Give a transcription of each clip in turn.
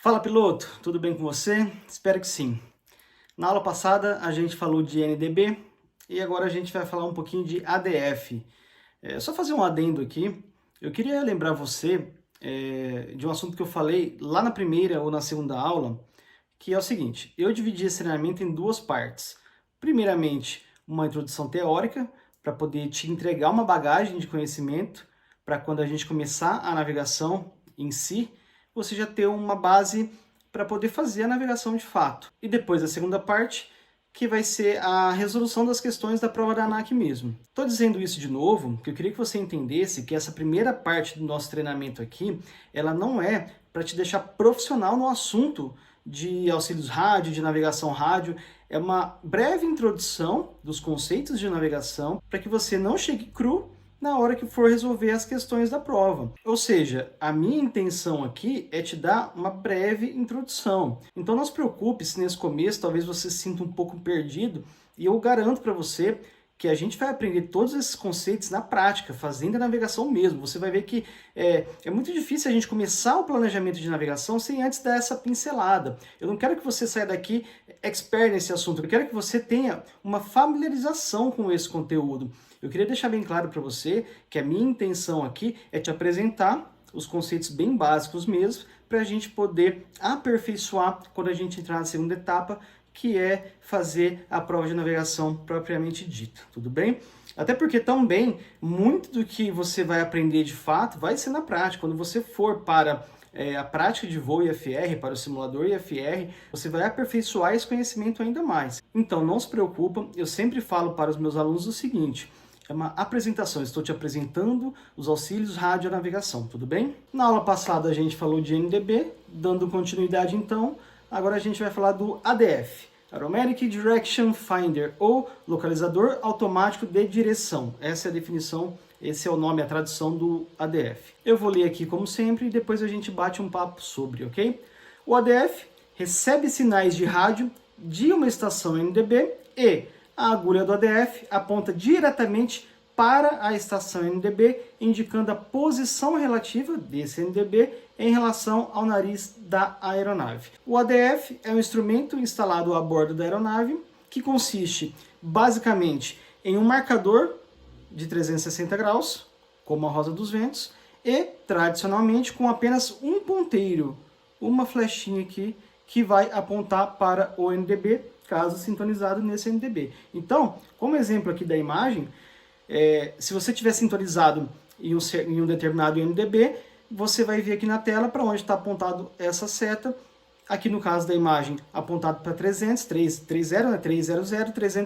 Fala piloto, tudo bem com você? Espero que sim. Na aula passada a gente falou de NDB e agora a gente vai falar um pouquinho de ADF. Só fazer um adendo aqui, eu queria lembrar você de um assunto que eu falei lá na primeira ou na segunda aula, que é o seguinte: eu dividi esse treinamento em duas partes. Primeiramente, uma introdução teórica, para poder te entregar uma bagagem de conhecimento, para quando a gente começar a navegação em si, você já ter uma base para poder fazer a navegação de fato. E depois a segunda parte, que vai ser a resolução das questões da prova da ANAC mesmo. Estou dizendo isso de novo, porque eu queria que você entendesse que essa primeira parte do nosso treinamento aqui, ela não é para te deixar profissional no assunto de auxílios rádio, de navegação rádio. É uma breve introdução dos conceitos de navegação para que você não chegue cru na hora que for resolver as questões da prova. Ou seja, a minha intenção aqui é te dar uma breve introdução. Então não se preocupe se nesse começo talvez você se sinta um pouco perdido, e eu garanto para você que a gente vai aprender todos esses conceitos na prática, fazendo a navegação mesmo. Você vai ver que é muito difícil a gente começar o planejamento de navegação sem antes dar essa pincelada. Eu não quero que você saia daqui expert nesse assunto, eu quero que você tenha uma familiarização com esse conteúdo. Eu queria deixar bem claro para você que a minha intenção aqui é te apresentar os conceitos bem básicos mesmo, para a gente poder aperfeiçoar quando a gente entrar na segunda etapa, que é fazer a prova de navegação propriamente dita, tudo bem? Até porque também, muito do que você vai aprender de fato vai ser na prática. Quando você for para a prática de voo IFR, para o simulador IFR, você vai aperfeiçoar esse conhecimento ainda mais. Então não se preocupa, eu sempre falo para os meus alunos o seguinte: é uma apresentação, estou te apresentando os auxílios radionavegação, tudo bem? Na aula passada a gente falou de NDB, dando continuidade então, agora a gente vai falar do ADF, Aromatic Direction Finder, ou localizador automático de direção. Essa é a definição, esse é o nome, a tradução do ADF. Eu vou ler aqui como sempre e depois a gente bate um papo sobre, ok? O ADF recebe sinais de rádio de uma estação NDB e a agulha do ADF aponta diretamente para a estação NDB, indicando a posição relativa desse NDB em relação ao nariz da aeronave. O ADF é um instrumento instalado a bordo da aeronave que consiste basicamente em um marcador de 360 graus, como a rosa dos ventos, e tradicionalmente com apenas um ponteiro, uma flechinha aqui que vai apontar para o NDB, caso sintonizado nesse NDB. Então, como exemplo aqui da imagem, se você tiver sintonizado em um determinado NDB, você vai ver aqui na tela para onde está apontado essa seta. Aqui no caso da imagem, apontado para 300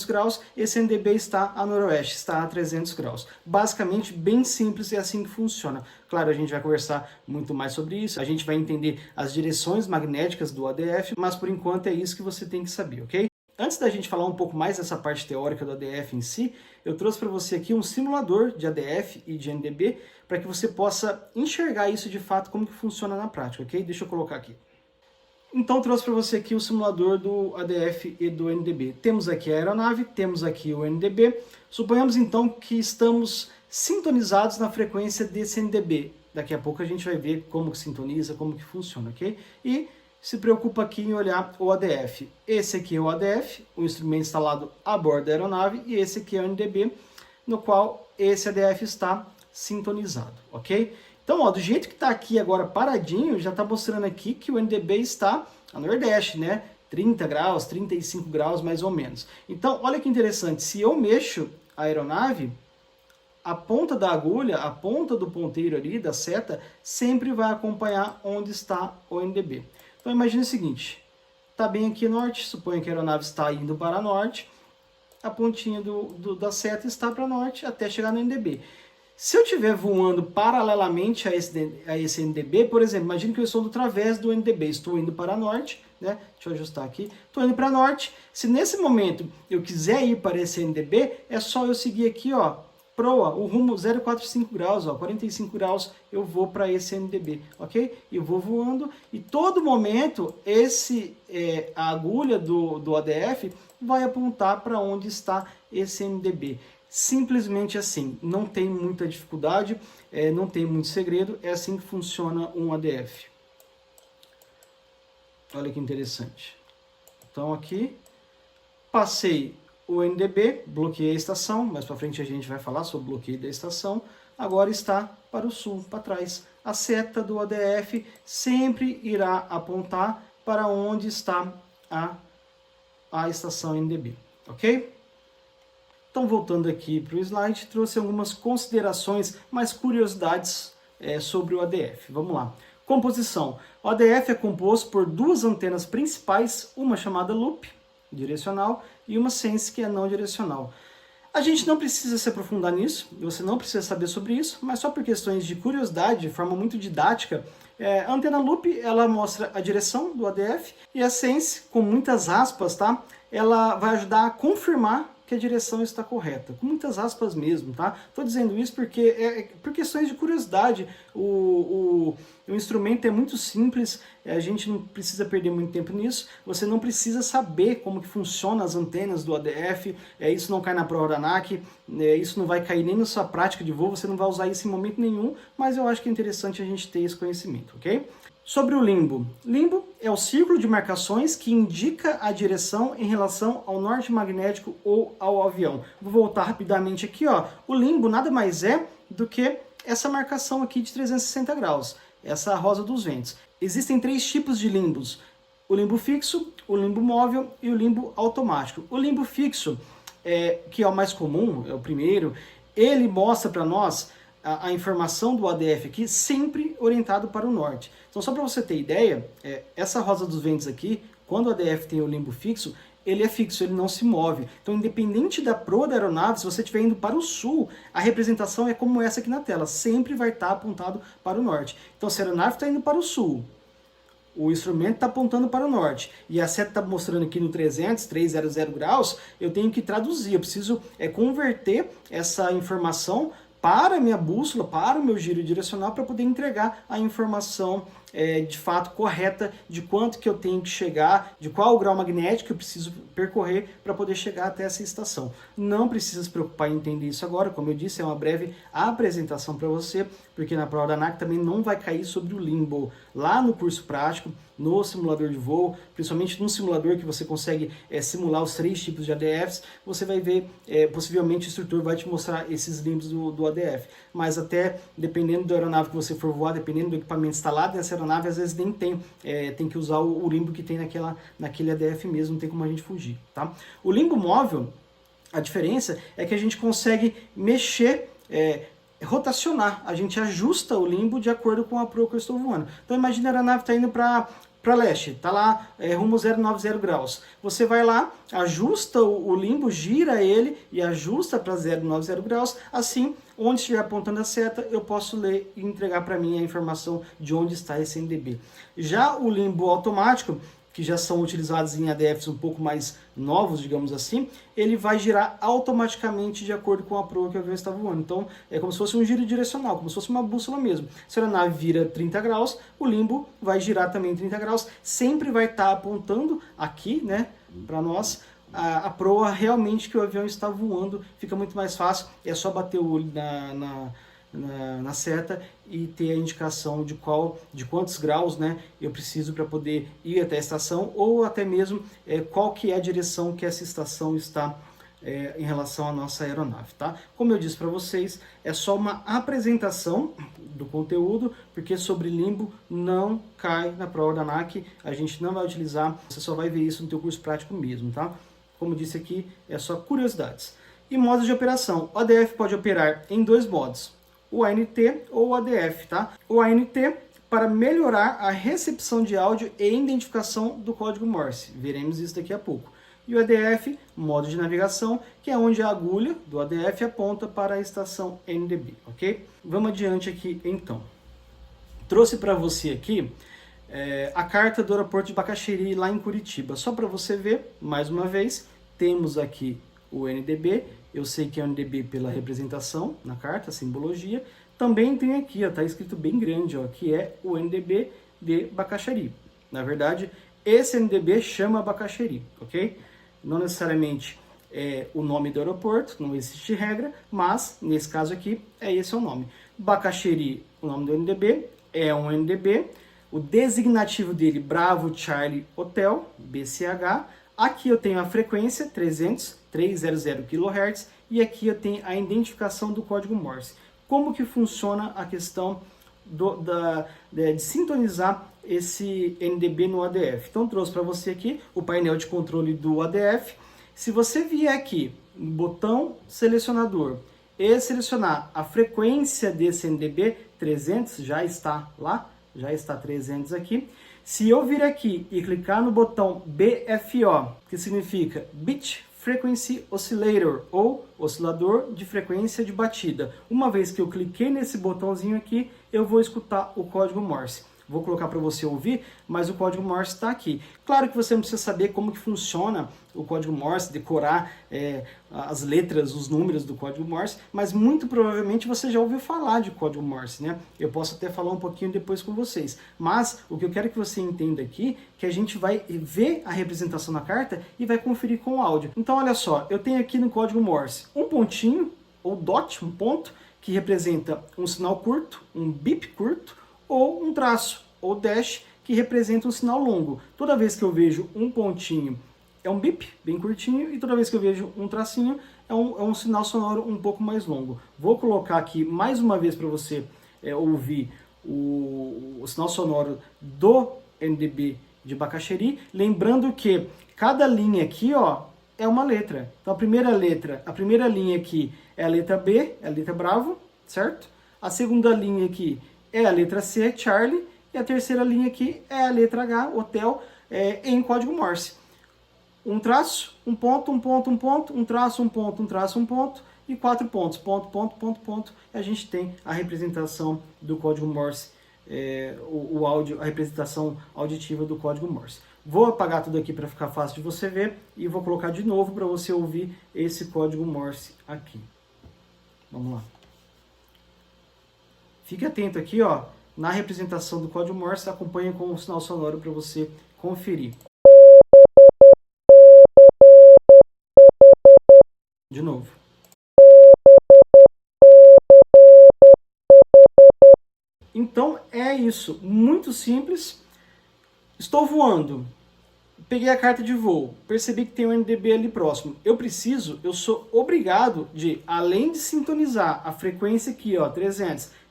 graus, esse NDB está a noroeste, está a 300 graus. Basicamente, bem simples, é assim que funciona. Claro, a gente vai conversar muito mais sobre isso, a gente vai entender as direções magnéticas do ADF, mas por enquanto é isso que você tem que saber, ok? Antes da gente falar um pouco mais dessa parte teórica do ADF em si, eu trouxe para você aqui um simulador de ADF e de NDB, para que você possa enxergar isso de fato, como que funciona na prática, ok? Deixa eu colocar aqui. Então trouxe para você aqui o simulador do ADF e do NDB. Temos aqui a aeronave, temos aqui o NDB. Suponhamos então que estamos sintonizados na frequência desse NDB. Daqui a pouco a gente vai ver como que sintoniza, como que funciona, ok? E se preocupa aqui em olhar o ADF. Esse aqui é o ADF, o instrumento instalado a bordo da aeronave, e esse aqui é o NDB, no qual esse ADF está sintonizado, ok? Então, ó, do jeito que está aqui agora paradinho, já está mostrando aqui que o NDB está a nordeste, né? 30 graus, 35 graus mais ou menos. Então, olha que interessante, se eu mexo a aeronave, a ponta da agulha, a ponta do ponteiro ali, da seta, sempre vai acompanhar onde está o NDB. Então, imagine o seguinte, está bem aqui norte, suponha que a aeronave está indo para norte, a pontinha da seta está para norte até chegar no NDB. Se eu estiver voando paralelamente a esse NDB, por exemplo, imagine que eu estou no través do NDB, estou indo para norte, né? Deixa eu ajustar aqui, estou indo para norte. Se nesse momento eu quiser ir para esse NDB, é só eu seguir aqui, ó, proa, o rumo 045 graus, ó, 45 graus, eu vou para esse NDB, ok? Eu vou voando e todo momento a agulha do ADF vai apontar para onde está esse NDB. Simplesmente assim, não tem muita dificuldade, não tem muito segredo, é assim que funciona um ADF. Olha que interessante. Então aqui, passei o NDB, bloqueei a estação, mais para frente a gente vai falar sobre o bloqueio da estação. Agora está para o sul, para trás. A seta do ADF sempre irá apontar para onde está a estação NDB, ok? Então, voltando aqui para o slide, trouxe algumas considerações, mais curiosidades sobre o ADF. Vamos lá. Composição. O ADF é composto por duas antenas principais, uma chamada loop, direcional, e uma sense, que é não direcional. A gente não precisa se aprofundar nisso, você não precisa saber sobre isso, mas só por questões de curiosidade, de forma muito didática, a antena loop, ela mostra a direção do ADF, e a sense, com muitas aspas, tá? Ela vai ajudar a confirmar que a direção está correta, com muitas aspas mesmo, tá? Estou dizendo isso porque por questões de curiosidade. O instrumento é muito simples, a gente não precisa perder muito tempo nisso, você não precisa saber como que funciona as antenas do ADF, isso não cai na prova da ANAC, isso não vai cair nem na sua prática de voo, você não vai usar isso em momento nenhum, mas eu acho que é interessante a gente ter esse conhecimento, ok? Sobre o limbo. Limbo é o círculo de marcações que indica a direção em relação ao norte magnético ou ao avião. Vou voltar rapidamente aqui, ó. O limbo nada mais é do que essa marcação aqui de 360 graus, essa rosa dos ventos. Existem três tipos de limbos: o limbo fixo, o limbo móvel e o limbo automático. O limbo fixo, que é o mais comum, é o primeiro, ele mostra para nós a informação do ADF aqui sempre orientado para o norte. Então, só para você ter ideia, essa rosa dos ventos aqui, quando o ADF tem o limbo fixo, ele é fixo, ele não se move. Então, independente da proa da aeronave, se você estiver indo para o sul, a representação é como essa aqui na tela, sempre vai estar apontado para o norte. Então, se a aeronave está indo para o sul, o instrumento está apontando para o norte e a seta está mostrando aqui no 300 graus, eu tenho que traduzir, eu preciso converter essa informação para a minha bússola, para o meu giro direcional, para poder entregar a informação de fato correta de quanto que eu tenho que chegar, de qual o grau magnético que eu preciso percorrer para poder chegar até essa estação. Não precisa se preocupar em entender isso agora, como eu disse, é uma breve apresentação para você, porque na prova da ANAC também não vai cair sobre o limbo. Lá no curso prático, no simulador de voo, principalmente num simulador que você consegue simular os três tipos de ADFs, você vai ver, possivelmente o instrutor vai te mostrar esses limbos do ADF. Mas até, dependendo da aeronave que você for voar, dependendo do equipamento instalado nessa aeronave, às vezes nem tem, tem que usar o limbo que tem naquele ADF mesmo, não tem como a gente fugir, tá? O limbo móvel, a diferença é que a gente consegue mexer, rotacionar, a gente ajusta o limbo de acordo com a proa que eu estou voando. Então imagina a aeronave está indo para leste, está lá rumo 090 graus. Você vai lá, ajusta o limbo, gira ele e ajusta para 090 graus. Assim, onde estiver apontando a seta, eu posso ler e entregar para mim a informação de onde está esse NDB. Já o limbo automático, que já são utilizados em ADFs um pouco mais novos, digamos assim, ele vai girar automaticamente de acordo com a proa que o avião está voando. Então, é como se fosse um giro direcional, como se fosse uma bússola mesmo. Se a aeronave vira 30 graus, o limbo vai girar também 30 graus, sempre vai estar apontando aqui, né, para nós, a proa realmente que o avião está voando. Fica muito mais fácil, é só bater o olho na seta e ter a indicação de quantos graus, né, eu preciso para poder ir até a estação, ou até mesmo qual que é a direção que essa estação está em relação à nossa aeronave, tá? Como eu disse para vocês, é só uma apresentação do conteúdo, porque sobre limbo não cai na prova da ANAC, a gente não vai utilizar, você só vai ver isso no teu curso prático mesmo, tá? Como disse aqui, é só curiosidades. E modos de operação. O ADF pode operar em dois modos: o ANT ou o ADF, tá? O ANT para melhorar a recepção de áudio e identificação do código Morse. Veremos isso daqui a pouco. E o ADF, modo de navegação, que é onde a agulha do ADF aponta para a estação NDB, ok? Vamos adiante aqui então. Trouxe para você aqui a carta do aeroporto de Bacaxiri, lá em Curitiba. Só para você ver, mais uma vez, temos aqui o NDB. Eu sei que é o NDB pela representação na carta, a simbologia. Também tem aqui, está escrito bem grande, ó, que é o NDB de Bacaxiri. Na verdade, esse NDB chama Bacaxiri, ok? Não necessariamente é o nome do aeroporto, não existe regra, mas nesse caso aqui, esse é o nome. Bacaxiri, o nome do NDB, é um NDB. o designativo dele, Bravo Charlie Hotel, BCH. Aqui eu tenho a frequência 300 kHz e aqui eu tenho a identificação do código Morse. Como que funciona a questão de sintonizar esse NDB no ADF? Então trouxe para você aqui o painel de controle do ADF. Se você vier aqui no botão selecionador e selecionar a frequência desse NDB 300, já está lá, já está 300 aqui. Se eu vir aqui e clicar no botão BFO, que significa Bit Frequency Oscillator, ou oscilador de frequência de batida. Uma vez que eu cliquei nesse botãozinho aqui, eu vou escutar o código Morse. Vou colocar para você ouvir, mas o código Morse está aqui. Claro que você não precisa saber como que funciona o código Morse, decorar as letras, os números do código Morse, mas muito provavelmente você já ouviu falar de código Morse, né? Eu posso até falar um pouquinho depois com vocês. Mas o que eu quero que você entenda aqui, que a gente vai ver a representação na carta e vai conferir com o áudio. Então olha só, eu tenho aqui no código Morse um pontinho, ou dot, um ponto, que representa um sinal curto, um bip curto, ou um traço, ou dash, que representa um sinal longo. Toda vez que eu vejo um pontinho, é um bip, bem curtinho, e toda vez que eu vejo um tracinho, é um sinal sonoro um pouco mais longo. Vou colocar aqui mais uma vez para você ouvir o sinal sonoro do NDB de Bacaxeri, lembrando que cada linha aqui, ó, é uma letra. Então a primeira linha aqui é a letra B, é a letra Bravo, certo? A segunda linha aqui é a letra C, Charlie, e a terceira linha aqui é a letra H, Hotel, em código Morse. Um traço, um ponto, um ponto, um ponto, um traço, um ponto, um traço, um ponto, e 4 pontos, ponto, ponto, ponto, ponto. E a gente tem a representação do código Morse, o áudio, a representação auditiva do código Morse. Vou apagar tudo aqui para ficar fácil de você ver, e vou colocar de novo para você ouvir esse código Morse aqui. Vamos lá. Fique atento aqui, ó, na representação do código Morse, acompanhe com o sinal sonoro para você conferir. De novo. Então é isso, muito simples. Estou voando, peguei a carta de voo, percebi que tem um NDB ali próximo. Eu sou obrigado de, além de sintonizar a frequência aqui, ó, 300,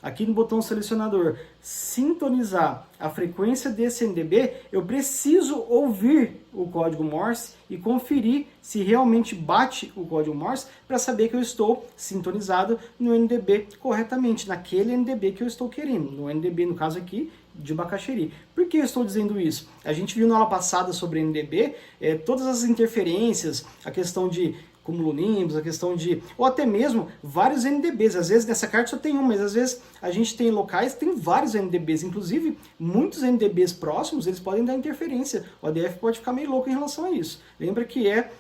aqui no botão selecionador, sintonizar a frequência desse NDB, eu preciso ouvir o código Morse e conferir se realmente bate o código Morse para saber que eu estou sintonizado no NDB corretamente, naquele NDB que eu estou querendo, no NDB, no caso aqui, de Bacaxeri. Por que eu estou dizendo isso? A gente viu na aula passada sobre NDB, todas as interferências, a questão de cumulonimbus, a questão de, ou até mesmo vários NDBs. Às vezes nessa carta só tem um, mas às vezes a gente tem locais que tem vários NDBs, inclusive muitos NDBs próximos, eles podem dar interferência. O ADF pode ficar meio louco em relação a isso. Lembra que é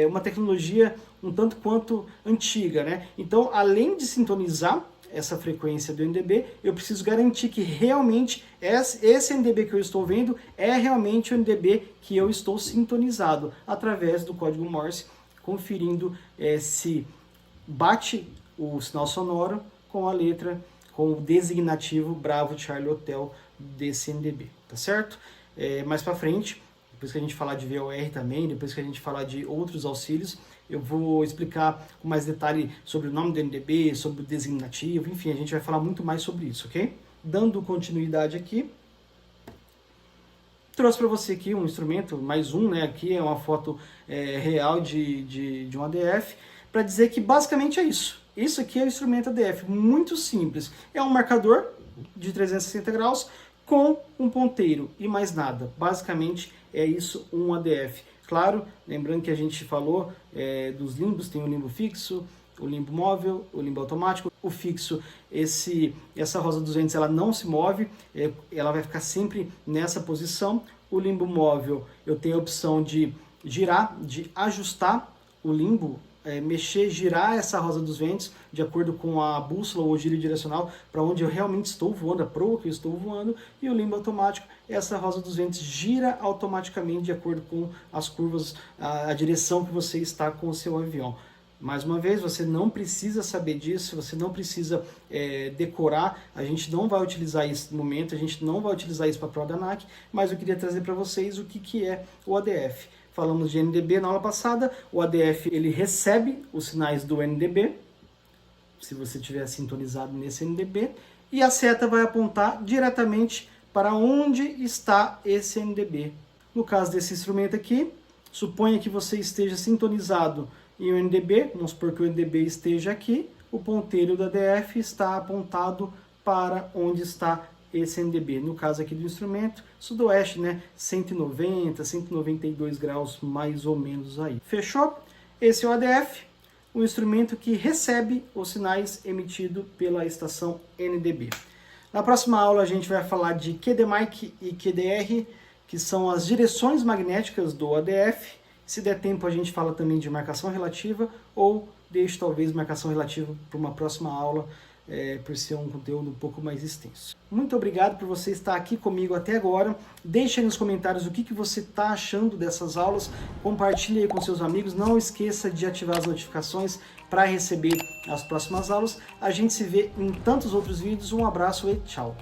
uma tecnologia um tanto quanto antiga, né? Então, além de sintonizar essa frequência do NDB, eu preciso garantir que realmente esse NDB que eu estou vendo é realmente o NDB que eu estou sintonizado através do código Morse, conferindo se bate o sinal sonoro com a letra, com o designativo Bravo Charlie Hotel desse NDB, tá certo? Mais para frente, depois que a gente falar de VOR também, depois que a gente falar de outros auxílios, eu vou explicar com mais detalhe sobre o nome do NDB, sobre o designativo, enfim, a gente vai falar muito mais sobre isso, ok? Dando continuidade aqui, trouxe para você aqui um instrumento, mais um, né? Aqui é uma foto real de um ADF, para dizer que basicamente é isso. Isso aqui é o instrumento ADF, muito simples. É um marcador de 360 graus com um ponteiro e mais nada. Basicamente é isso, um ADF. Claro, lembrando que a gente falou dos limbos, tem o limbo fixo, o limbo móvel, o limbo automático. O fixo, essa rosa dos ventos, ela não se move, ela vai ficar sempre nessa posição. O limbo móvel, eu tenho a opção de girar, de ajustar o limbo, mexer, girar essa rosa dos ventos de acordo com a bússola ou giro direcional para onde eu realmente estou voando, a proa que eu estou voando. E o limbo automático, essa rosa dos ventos gira automaticamente de acordo com as curvas, a direção que você está com o seu avião. Mais uma vez, você não precisa saber disso, você não precisa decorar, a gente não vai utilizar isso no momento, a gente não vai utilizar isso para a prova da ANAC, mas eu queria trazer para vocês o que é o ADF. Falamos de NDB na aula passada, o ADF ele recebe os sinais do NDB, se você estiver sintonizado nesse NDB, e a seta vai apontar diretamente para onde está esse NDB. No caso desse instrumento aqui, suponha que você esteja sintonizado em um NDB, vamos supor que o NDB esteja aqui, o ponteiro da ADF está apontado para onde está esse NDB. No caso aqui do instrumento, sudoeste, né? 190, 192 graus mais ou menos aí. Fechou? Esse é o ADF, o instrumento que recebe os sinais emitidos pela estação NDB. Na próxima aula a gente vai falar de QDMIC e QDR, que são as direções magnéticas do ADF. Se der tempo a gente fala também de marcação relativa, ou deixo talvez marcação relativa para uma próxima aula, por ser um conteúdo um pouco mais extenso. Muito obrigado por você estar aqui comigo até agora. Deixe aí nos comentários o que você está achando dessas aulas. Compartilhe aí com seus amigos. Não esqueça de ativar as notificações para receber as próximas aulas. A gente se vê em tantos outros vídeos. Um abraço e tchau!